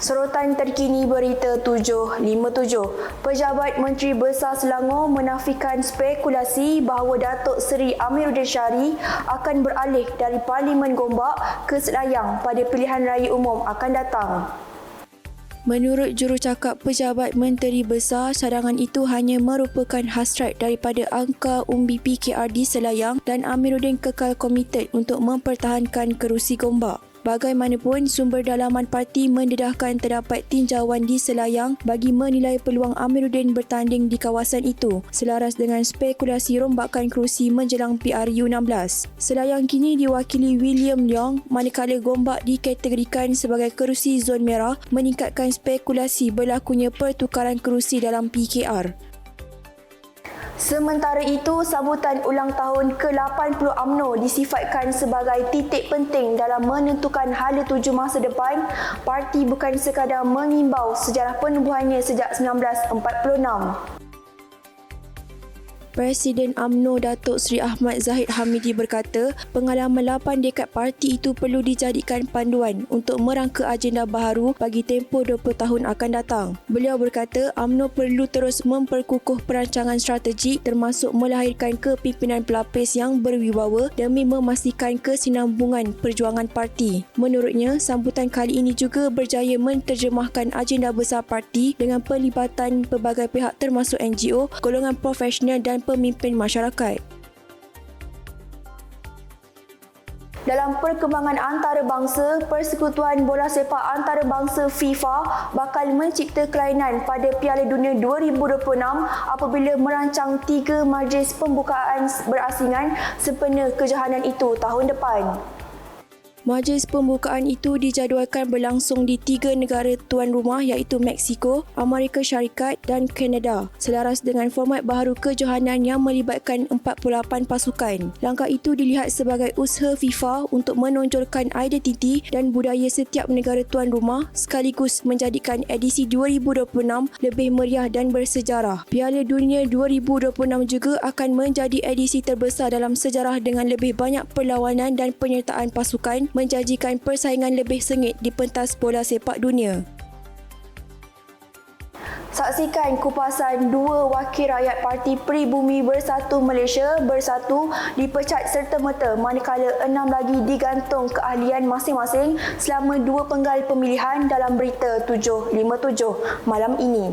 Sorotan terkini berita 757. Pejabat Menteri Besar Selangor menafikan spekulasi bahawa Datuk Seri Amiruddin Syari akan beralih dari Parlimen Gombak ke Selayang pada pilihan raya umum akan datang. Menurut jurucakap Pejabat Menteri Besar, cadangan itu hanya merupakan hasrat daripada angka umbi PKR di Selayang dan Amiruddin kekal komited untuk mempertahankan kerusi Gombak. Bagaimanapun, sumber dalaman parti mendedahkan terdapat tinjauan di Selayang bagi menilai peluang Amiruddin bertanding di kawasan itu selaras dengan spekulasi rombakan kerusi menjelang PRU 16. Selayang kini diwakili William Leong, manakala Gombak dikategorikan sebagai kerusi zon merah, meningkatkan spekulasi berlakunya pertukaran kerusi dalam PKR. Sementara itu, sambutan ulang tahun ke-80 UMNO disifatkan sebagai titik penting dalam menentukan hala tuju masa depan. Parti bukan sekadar mengimbau sejarah penubuhannya sejak 1946. Presiden UMNO Datuk Seri Ahmad Zahid Hamidi berkata, pengalaman 8 dekad parti itu perlu dijadikan panduan untuk merangka agenda baharu bagi tempoh 20 tahun akan datang. Beliau berkata, UMNO perlu terus memperkukuh perancangan strategik termasuk melahirkan kepimpinan pelapis yang berwibawa demi memastikan kesinambungan perjuangan parti. Menurutnya, sambutan kali ini juga berjaya menterjemahkan agenda besar parti dengan pelibatan pelbagai pihak termasuk NGO, golongan profesional dan pemimpin masyarakat. Dalam perkembangan antarabangsa, Persekutuan Bola Sepak Antarabangsa FIFA bakal mencipta kelainan pada Piala Dunia 2026 apabila merancang 3 majlis pembukaan berasingan sempena kejohanan itu tahun depan. Majlis pembukaan itu dijadualkan berlangsung di 3 negara tuan rumah iaitu Mexico, Amerika Syarikat dan Kanada selaras dengan format baharu kejohanan yang melibatkan 48 pasukan. Langkah itu dilihat sebagai usaha FIFA untuk menonjolkan identiti dan budaya setiap negara tuan rumah sekaligus menjadikan edisi 2026 lebih meriah dan bersejarah. Piala Dunia 2026 juga akan menjadi edisi terbesar dalam sejarah dengan lebih banyak perlawanan dan penyertaan pasukan, menjanjikan persaingan lebih sengit di pentas bola sepak dunia. Saksikan kupasan 2 wakil rakyat Parti Pribumi Bersatu Malaysia bersatu dipecat serta-merta manakala 6 lagi digantung keahlian masing-masing selama 2 penggal pemilihan dalam berita 757 malam ini.